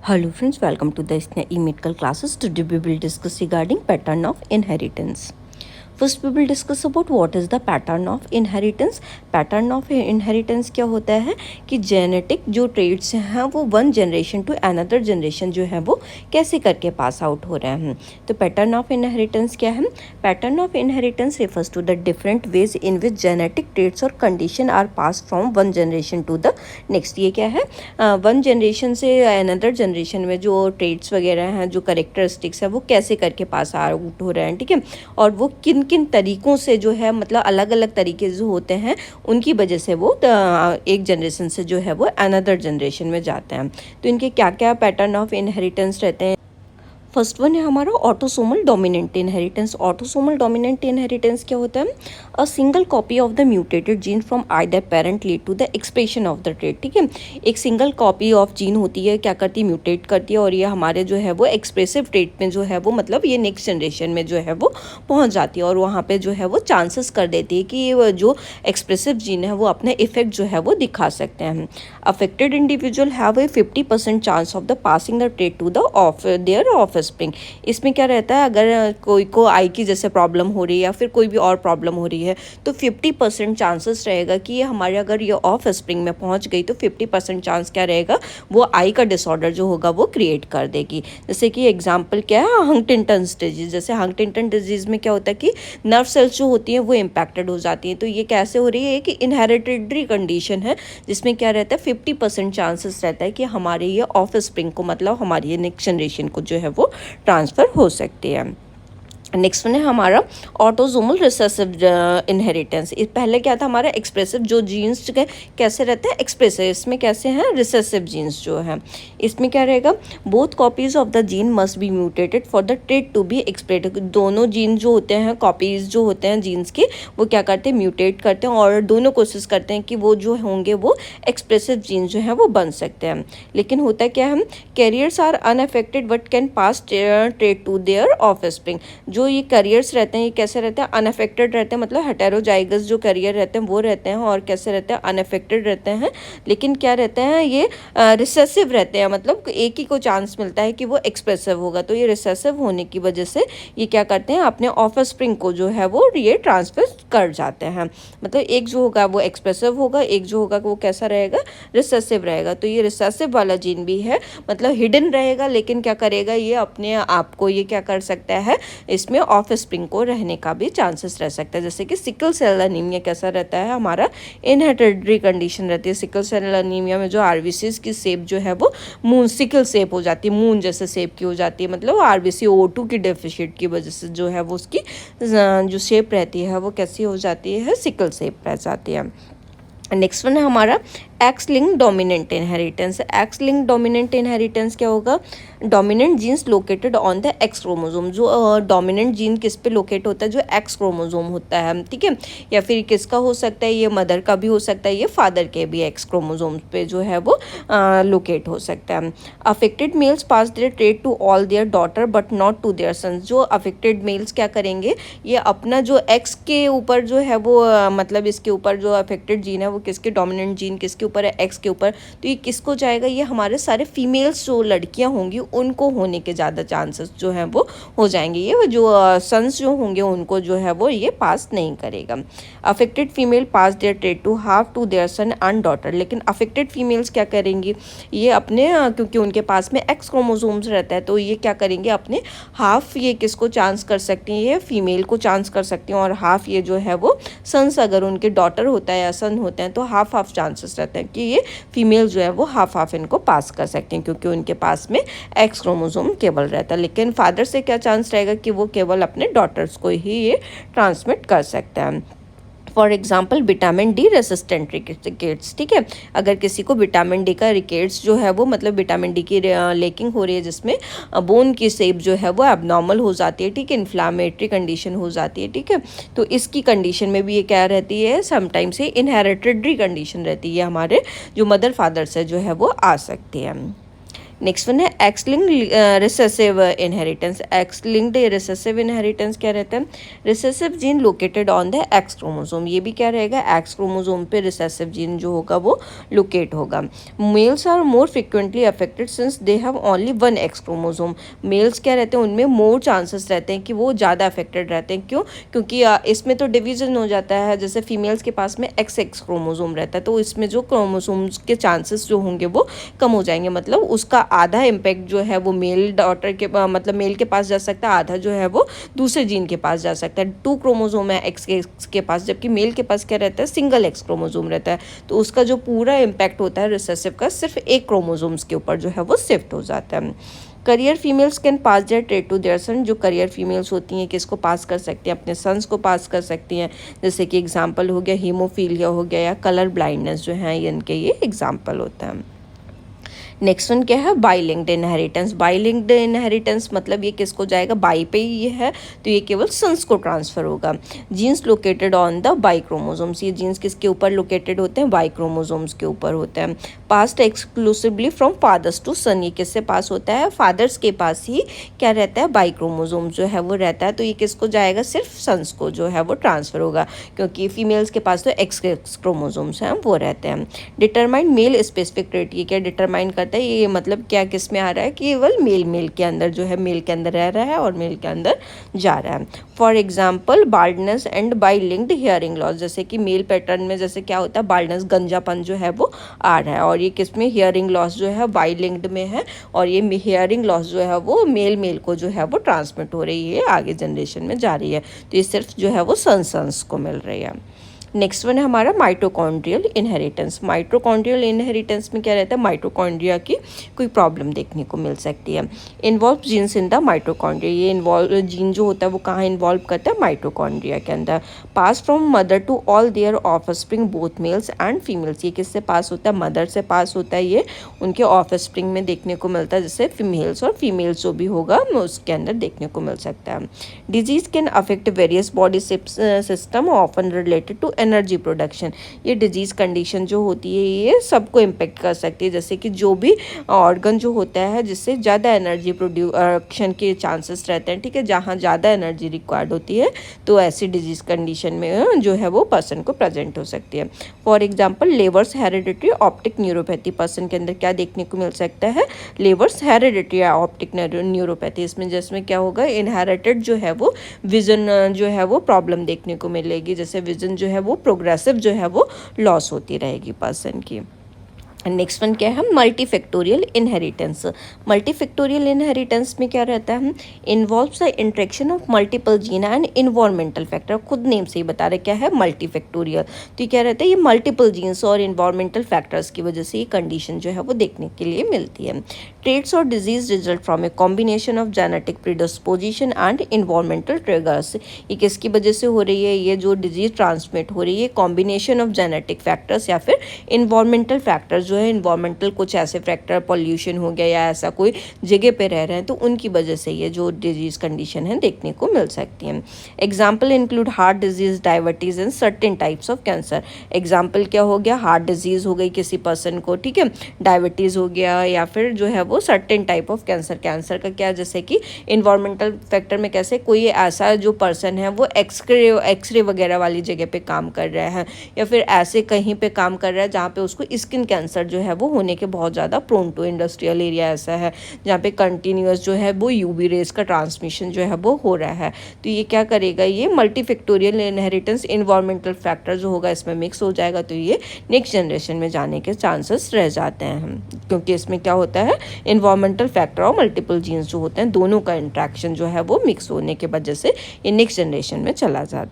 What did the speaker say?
Hello friends, welcome to the SNE medical classes. Today we will discuss regarding pattern of inheritance. First we will discuss about what is the pattern of inheritance. Pattern of inheritance क्या होता है कि genetic जो trades हैं वो one generation to another generation जो है वो कैसे करके पास आउट हो रहे हैं. तो पैटर्न ऑफ इनहेरिटेंस क्या है? Pattern of inheritance refers to the different ways in which genetic traits और condition are pass from one generation to the next. ये क्या है? वन जनरेशन से अनदर जनरेशन में जो ट्रेड्स वगैरह हैं, जो करेक्टरिस्टिक्स है, वो कैसे करके पास आउट हो रहे हैं. ठीक है. और वो किन किन तरीक़ों से जो है, मतलब अलग अलग तरीके जो होते हैं उनकी वजह से वो एक जनरेशन से जो है वो अनदर जनरेशन में जाते हैं. तो इनके क्या क्या पैटर्न ऑफ इनहेरिटेंस रहते हैं. फर्स्ट वन है हमारा autosomal dominant inheritance. Autosomal dominant inheritance क्या होता है? A single copy of the mutated gene from either parent lead to the expression of the trait. ठीक है. एक सिंगल कॉपी ऑफ जीन होती है, क्या करती है, म्यूटेट करती है, और ये हमारे जो है वो एक्सप्रेसिव ट्रेट में जो है वो, मतलब ये नेक्स्ट जनरेशन में जो है वो पहुँच जाती है, और वहाँ पर जो है वो चांसेस कर देती है कि जो एक्सप्रेसिव जीन है वो अपने इफेक्ट जो है वो दिखा सकते हैं. Affected individual have a 50% chance of the passing the trait to the off their offspring. इसमें क्या रहता है, अगर कोई को आई की जैसे प्रॉब्लम हो रही है या फिर कोई भी और प्रॉब्लम हो रही है तो 50% चांसेस रहेगा कि ये हमारे, अगर ये ऑफ स्प्रिंग में पहुंच गई तो 50% चांस क्या रहेगा, वो आई का डिसऑर्डर जो होगा वो क्रिएट कर देगी. जैसे कि एग्जांपल क्या है, हंटिंगटन्स डिजीज. जैसे हंटिंगटन डिजीज में क्या होता है कि नर्व सेल्स जो होती हैं वो इम्पैक्टेड हो जाती हैं. तो ये कैसे हो रही है कि इनहेरिटेडरी कंडीशन है, जिसमें क्या रहता है 50% चांसेस रहता है कि हमारे ये ऑफ स्प्रिंग को, मतलब हमारी नेक्स्ट जनरेशन को जो है वो ट्रांसफ़र हो सकती है. नेक्स्ट वन है हमारा ऑटोसोमल रिसेसिव इनहेरिटेंस. पहले क्या था हमारा एक्सप्रेसिव जो जीन्स कैसे रहते हैं, एक्सप्रेसिव. इसमें कैसे हैं, रिसेसिव जीन्स जो हैं. इसमें क्या रहेगा, both copies of the gene must be mutated for the trait to be expressed. दोनों जीन जो होते हैं, कॉपीज़ जो होते हैं जीन्स के, वो क्या करते हैं, म्यूटेट करते हैं, और दोनों कोशिश करते हैं कि वो जो होंगे वो एक्सप्रेसिव जीन जो हैं वो बन सकते हैं. लेकिन होता क्या है, carriers are unaffected but can pass trait to their offspring. जो ये करियर्स रहते हैं ये कैसे रहते हैं, अनअफेक्टेड रहते हैं, मतलब हेटेरोजाइगस जो करियर रहते हैं वो रहते हैं, और कैसे रहते हैं, अनअफेक्टेड रहते हैं. लेकिन क्या रहते हैं, ये रिसेसिव रहते हैं, मतलब एक ही को चांस मिलता है कि वो एक्सप्रेसिव होगा. तो ये रिसेसिव होने की वजह से ये क्या करते हैं, अपने ऑफ स्प्रिंग को जो है वो ये ट्रांसफर कर जाते हैं. मतलब एक जो होगा वो एक्सप्रेसिव होगा, एक जो होगा वो कैसा रहेगा, रिसेसिव रहेगा. तो ये रिसेसिव वाला जीन भी है, मतलब हिडन रहेगा, लेकिन क्या करेगा, ये अपने आप को ये क्या कर सकता है, इसमें ऑफ स्प्रिंग को रहने का भी चांसेस रह सकता है. जैसे कि सिकल सेल अनीमिया कैसा रहता है, हमारा इनहेरिटेडरी कंडीशन रहती है. सिकल सेल अनीमिया में जो आरबीसी की शेप जो है वो मून सिकल शेप हो जाती है, मून जैसे शेप की हो जाती है. मतलब आरबीसी O2 की डेफिशिएट की वजह से जो है वो उसकी जो शेप रहती है वो कैसी हो जाती है, सिकल शेप रह जाती है. नेक्स्ट वन है हमारा X link dominant inheritance. X link dominant inheritance क्या होगा, dominant genes located on the X chromosome. जो डोमिनेंट जीन किस पे लोकेट होता है, जो एक्स क्रोमोसोम होता है. ठीक है. या फिर किसका हो सकता है, ये मदर का भी हो सकता है, ये फादर के भी एक्स क्रोमोसोम पे जो है वो लोकेट हो सकता है. Affected males pass their trait to all their daughter but not to their sons. जो अफेक्टेड मेल्स क्या करेंगे, ये अपना जो एक्स के ऊपर जो है वो मतलब इसके ऊपर जो अफेक्टेड जीन है वो किसके, डोमिनेंट जीन किसके ऊपर है, एक्स के ऊपर. तो ये किसको जाएगा, ये हमारे सारे फीमेल्स जो लड़कियां होंगी उनको होने के ज़्यादा चांसेस जो हैं वो हो जाएंगे. ये जो सन्स जो होंगे उनको जो है वो ये पास नहीं करेगा. Affected female pass their trait to half to their son and daughter. लेकिन अफेक्टेड फीमेल्स क्या करेंगी, ये अपने क्योंकि उनके पास में एक्स क्रोमोसोम्स रहता है तो ये क्या करेंगे, अपने हाफ ये किसको चांस कर सकती हैं, ये फीमेल को चांस कर सकती हैं, और हाफ ये जो है वो सन्स, अगर उनके डॉटर होता है या सन होते हैं तो हाफ हाफ चांसेस रहते हैं कि ये फीमेल जो है वो हाफ हाफ इनको पास कर सकते हैं, क्योंकि उनके पास में एक्स क्रोमोसोम केवल रहता है. लेकिन फादर से क्या चांस रहेगा कि वो केवल अपने डॉटर्स को ही ये ट्रांसमिट कर सकता है. For example vitamin D resistant rickets. ठीक है. अगर किसी को विटामिन डी का रिकेट्स जो है वो, मतलब विटामिन डी की लेकिंग हो रही है, जिसमें बोन की शेप जो है वो एबनॉर्मल हो जाती है. ठीक है. इन्फ्लामेटरी कंडीशन हो जाती है. ठीक है. तो इसकी कंडीशन में भी ये क्या रहती है, समटाइम्स ये इनहेरिटेडरी कंडीशन रहती है, हमारे जो मदर फादर से जो है वो आ सकती है. नेक्स्ट वन है X linked recessive inheritance. X linked recessive inheritance क्या रहता है? Recessive gene located on the X chromosome. ये भी क्या रहेगा? एक्स क्रोमोसोम पे रिसेसिव जीन जो होगा वो लोकेट होगा। Males are more frequently affected since they have only one X chromosome. Males क्या रहते हैं, उनमें मोर चांसेस रहते हैं कि वो ज़्यादा अफेक्टेड रहते हैं। क्यों? क्योंकि इसमें तो डिवीजन हो जाता है, जैसे फीमेल्स के पास में एक्स एक्स क्रोमोसोम रहता है, तो इसमें जो क्रोमोसोम्स के चांसेस जो होंगे वो कम हो जाएंगे। मतलब उसका आधा इम्पैक्ट जो है वो मेल डॉटर के मतलब मेल के पास जा सकता है, आधा जो है वो दूसरे जीन के पास जा सकता है। 2 क्रोमोसोम है एक्स के पास, जबकि मेल के पास क्या रहता है? सिंगल एक्स क्रोमोसोम रहता है। तो उसका जो पूरा इम्पैक्ट होता है रिसेसिव का सिर्फ एक क्रोमोसोम्स के ऊपर जो है वो शिफ्ट हो जाता है। Carrier females can pass their trait to their son. जो करियर फीमेल्स होती हैं किसको पास कर सकती हैं? अपने सन्स को पास कर सकती हैं। जैसे कि एग्जांपल हो गया हीमोफीलिया हो गया या कलर ब्लाइंडनेस जो है, इनके ये एग्जांपल होता है। नेक्स्ट वन क्या है? बाईलिंक्ड इनहेरिटेंस। बाईलिंक्ड इनहेरिटेंस मतलब ये किसको जाएगा? बाई पे ही ये है, तो ये केवल सन्स को ट्रांसफर होगा। Genes located on the Y chromosomes. ये जीन्स किसके ऊपर लोकेटेड होते हैं? बाई क्रोमोसोम्स के ऊपर होते हैं। Passed exclusively from fathers to son. ये किससे पास होता है? फादर्स के पास ही क्या रहता है? बाई क्रोमोसोम्स जो है वो रहता है, तो ये किसको जाएगा? सिर्फ सन्स को जो है वो ट्रांसफर होगा, क्योंकि फीमेल्स के पास तो एक्स क्रोमोसोम्स हैं वो रहते हैं। Determine male specific trait. ये क्या डिटरमाइन करता है? ये मतलब क्या किस में आ रहा है? केवल मेल के अंदर जो है, मेल के अंदर रह रहा है और मेल के अंदर जा रहा है। For example baldness and by linked hearing loss. जैसे कि मेल पैटर्न में जैसे क्या होता है? बाल्डनेस, गंजापन जो है वो आ रहा है, और ये किस में? हियरिंग लॉस जो है बाई लिंक्ड में है, और ये हियरिंग लॉस जो है वो मेल को जो है वो ट्रांसमिट हो रही है, आगे जनरेशन में जा रही है। तो ये सिर्फ जो है वो सन्स को मिल रही है। नेक्स्ट वन है हमारा माइटोकॉन्ड्रियल इनहेरिटेंस। माइटोकॉन्ड्रियल इनहेरिटेंस में क्या रहता है? माइटोकॉन्ड्रिया की कोई प्रॉब्लम देखने को मिल सकती है। Involve genes in the mitochondria. ये इन्वॉल्व जीन जो होता है वो कहाँ इन्वॉल्व करता है? माइटोकॉन्ड्रिया के अंदर। Pass from mother to all their offspring both males and females. ये किससे पास होता है? मदर से पास होता है, ये उनके ऑफस्प्रिंग में देखने को मिलता है, जैसे फीमेल्स और फीमेल्स जो भी होगा उसके अंदर देखने को मिल सकता है। Disease can affect various body system often related to energy production. ये डिजीज़ कंडीशन जो होती है ये सबको इम्पेक्ट कर सकती है, जैसे कि जो भी ऑर्गन जो होता है जिससे ज़्यादा एनर्जी प्रोडक्शन के चांसेस रहते हैं, ठीक है, जहाँ ज़्यादा एनर्जी रिक्वायर्ड होती है तो ऐसी डिजीज़ कंडीशन में जो है वो पर्सन को प्रेजेंट हो सकती है। For example levers hereditary optic neuropathy. Person के अंदर क्या देखने को मिल सकता है? Levers hereditary optic neuropathy. इसमें जिसमें क्या होगा? इनहेरिटेड जो है वो विजन जो है वो प्रॉब्लम देखने को मिलेगी, जैसे विजन जो है वो प्रोग्रेसिव जो है वो लॉस होती रहेगी पर्सन की। नेक्स्ट वन क्या है? Multifactorial inheritance. मल्टीफैक्टोरियल इनहेरिटेंस में क्या रहता है? Involves the interaction of multiple gene and environmental factor. खुद नेम से ही बता रहे क्या है? मल्टीफैक्टोरियल। तो ये क्या रहता है? ये मल्टीपल जीन्स और इन्वायरमेंटल फैक्टर्स की वजह से ये कंडीशन जो है वो देखने के लिए मिलती है। ट्रेट्स और disease result from a combination of genetic predisposition and environmental triggers. ये किसकी वजह से हो रही है? ये जो डिजीज ट्रांसमिट हो रही है कॉम्बिनेशन ऑफ जेनेटिक फैक्टर्स या फिर इन्वायरमेंटल फैक्टर्स जो है, इन्वायरमेंटल कुछ ऐसे फैक्टर, पॉल्यूशन हो गया या ऐसा कोई जगह पे रह रहे हैं तो उनकी वजह से ये जो डिजीज कंडीशन है देखने को मिल सकती है। Example include heart disease, diabetes and certain types of cancer. Example क्या हो गया? हार्ट डिजीज हो गई किसी पर्सन को, ठीक है, डायबिटीज हो गया, या फिर जो है वो certain type of cancer. Cancer का क्या? जैसे कि इन्वायरमेंटल फैक्टर में कैसे कोई ऐसा जो पर्सन है वो एक्सरे वगैरह वाली जगह पे काम कर रहा है, या फिर ऐसे कहीं पे काम कर रहा है जहाँ पे उसको स्किन कैंसर जो है वो होने के बहुत ज़्यादा प्रोन टू। इंडस्ट्रियल एरिया ऐसा है जहाँ पे कंटिन्यूअस जो है वो यूवी रेज का ट्रांसमिशन जो है वो हो रहा है, तो ये क्या करेगा? ये मल्टीफैक्टोरियल इनहेरिटेंस इन्वायरमेंटल फैक्टर जो होगा इसमें मिक्स हो जाएगा, तो ये नेक्स्ट जनरेशन में जाने के चांसेस रह जाते हैं, क्योंकि इसमें क्या होता है? इन्वायरमेंटल फैक्टर और मल्टीपल जीन्स जो होते हैं दोनों का इंट्रैक्शन जो है वो मिक्स होने के वजह से ये नेक्स्ट जनरेशन में चला जाता है।